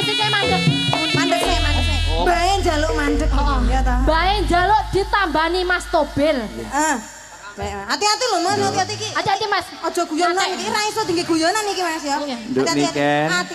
sik mandek. Mandek sik. Bae njaluk mandek ya ta. Bae njaluk ditambani Mas Tobil. Heeh. Hati-hati lho Mas, hati-hati iki. Hati-hati Mas. Aja guyon lan iki ra iso dingge guyonan iki Mas ya. Nduk Niken. Hati-hati.